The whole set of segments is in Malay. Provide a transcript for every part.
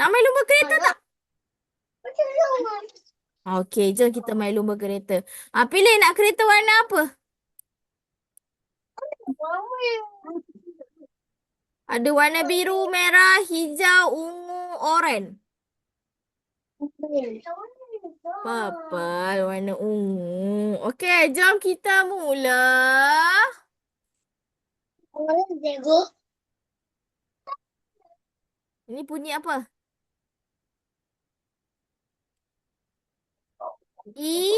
Nak main lumba kereta tak? Okey, jom kita main lumba kereta. Pilih nak kereta warna apa? Ada warna biru, merah, hijau, ungu, oren. Purple, warna ungu. Okey, jom kita mula. Ini bunyi apa? I,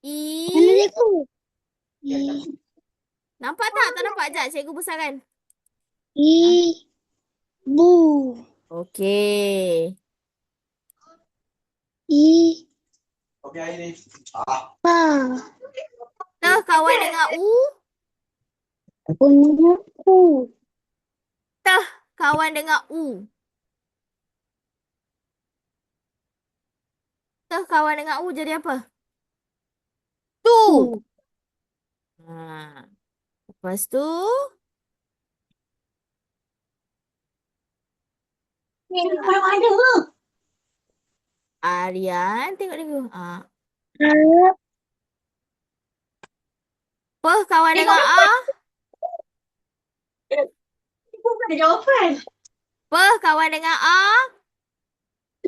I. Nampak tak? Tak nampak? Sekejap, cikgu besarkan. Ah, Ibu. Okey. Pa. Teh kawan dengan U. Punya u. Teh kawan dengan U. Teh kawan dengan U jadi apa? Tu. U. Lepas tu, Aryan. Tengok cikgu. Harap. Peh kawan dengan A. Ada jawapan. Peh kawan dengan A.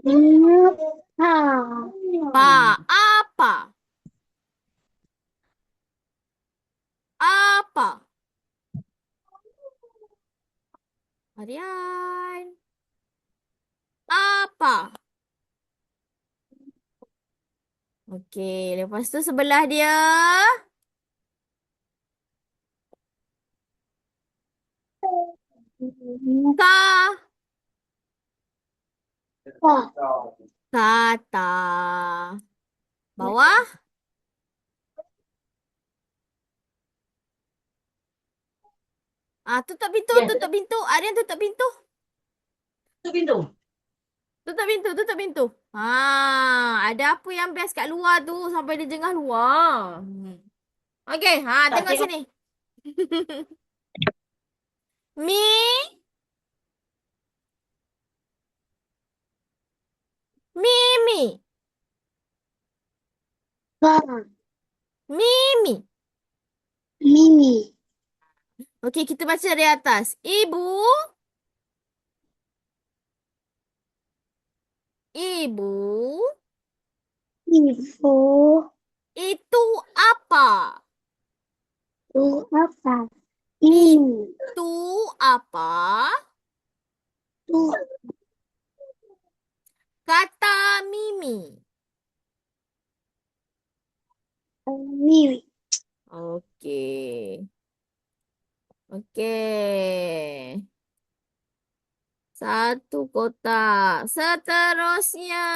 Ingat. Pa. Pa. Apa? Apa? Aryan. Apa? Okey, lepas tu sebelah dia. Ka. Pa. Kata. Bawah. Tutup pintu, tutup pintu. Aryan tutup pintu. Tutup pintu. Tutup pintu, tutup pintu. Ada apa yang best kat luar tu sampai dia jengah luar. Okey, Tak tengok tengok. sini. Mi, Mimi, Pa. Mimi. Mimi. Okey, kita baca dari atas. Ibu, ibu, Ibu. itu apa? Itu apa? Ini. Itu apa? Itu Kata Mimi. Mimi. Okey. Okey. Satu kotak. Seterusnya.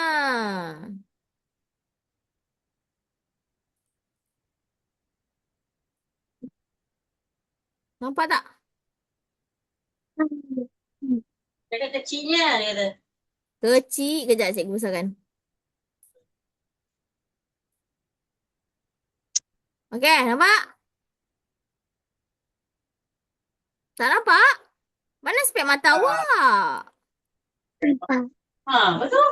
Nampak tak? Dia kecilnya, dia kata. Kecil. Kejap cikgu besarkan. Okey, nampak? Tak nampak? Mana spek mata awak? Apa? Betul.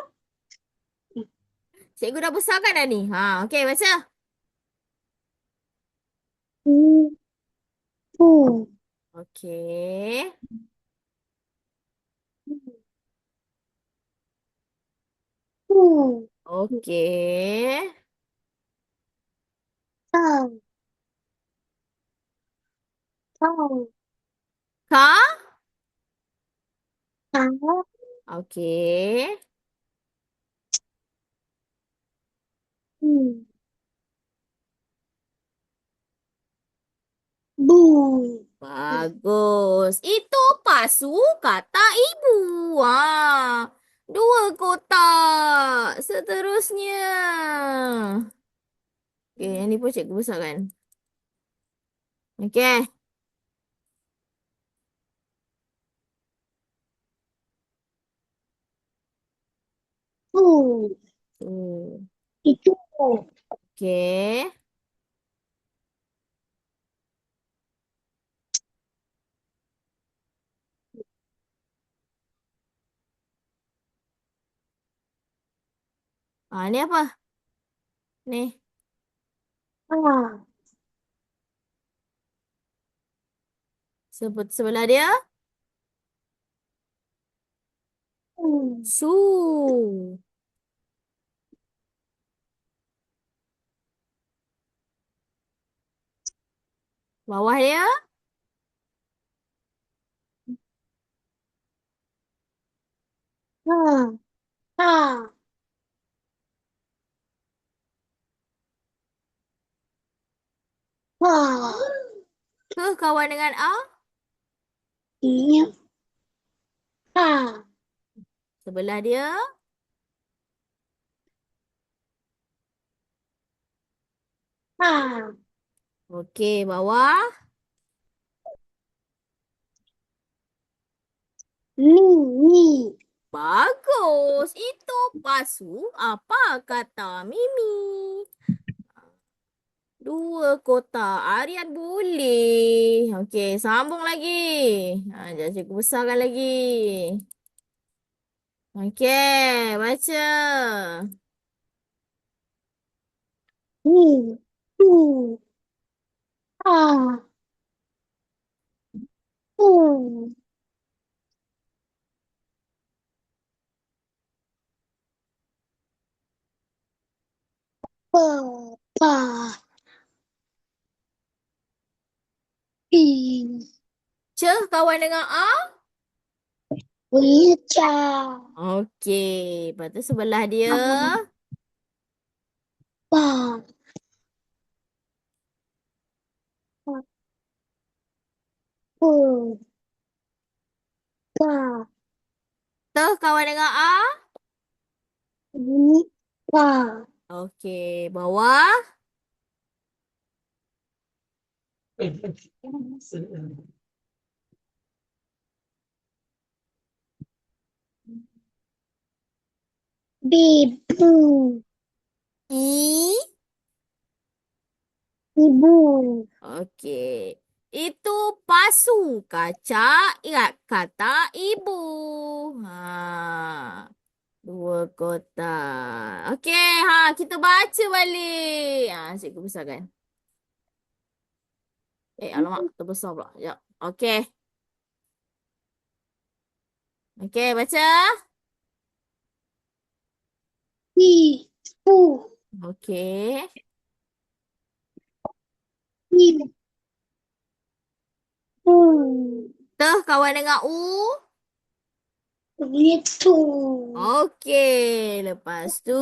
Cikgu dah besarkan dah ni. Okey, baca. Ibu. Okey. Ibu. Okey. Tahu. Tahu. Ka? Tahu. Okey. Hmm. Bu. Bagus. Itu pasu kata ibu. Dua kotak. Seterusnya. Okey, yang ni pun cikgu besarkan. Okey. Bu. Hmm. Itu. Okey. Ni apa? Ni. A. Sebut sebelah dia. U. Su. Bawah dia. A. A. A. Ke kawan dengan A? Ini A. Sebelah dia. A. Okey, bawah. Ni. Ni. Bagus. Itu pasu. Apa kata Mimi? Dua kotak. Aryan boleh. Okey, sambung lagi. Jom cikgu besarkan lagi. Okey, baca. Ni. U. A. U. P. Pa. I. Ce kawan dengan A? Wija. Okey, lepas tu sebelah dia. Pa. Pu. Pa. Te kawan dengan A? Ni. Pa. Okey, bawah. Bibu. I. Ibu. Okey. Itu pasu kaca ingat kata ibu. Dua kotak. Okey, kita baca balik. Cikgu besarkan. Alamak, terbesar pula. Ya. Okey. Okey, baca. Ibu. Okey. Ibu. Teh kawan dengan U. Itu. Okey, lepas tu.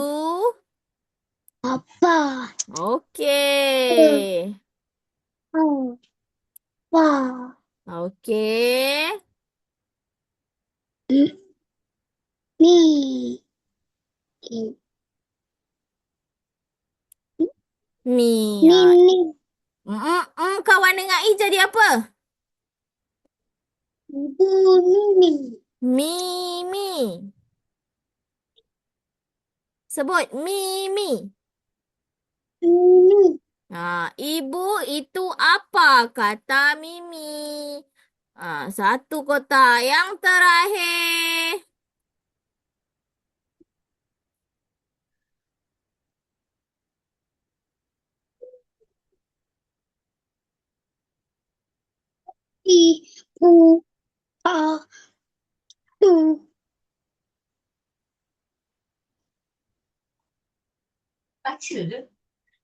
Apa? Okey. Apa? Okey. Ni. Mi. Ni. Ni. Kawan dengan I jadi apa? Ibu. Ni. Mimi. Sebut Mimi. Ni. Ibu itu apa kata Mimi? Satu kotak yang terakhir. Ibu. A. Tu. Baca je.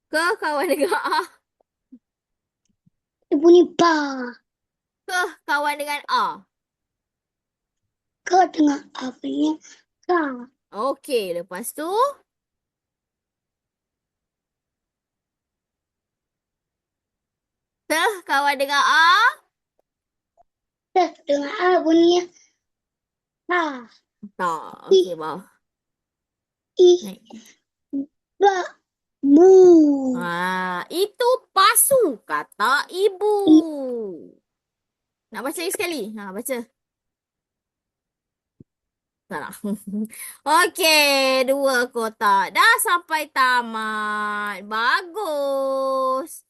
Ke kawan dengan A? Ibu ni pa. Ke kawan dengan A? Kau dengar apa ni? Ka. Okey, lepas tu. Teh kawan dengan A? Dah dengar apa ni? Ha. Tak. Okey, bawah. I. Naik. Ba. Bu. Itu pasu kata ibu. I. Nak baca lagi sekali? Baca. Tak nak. Okey, dua kotak. Dah sampai tamat. Bagus.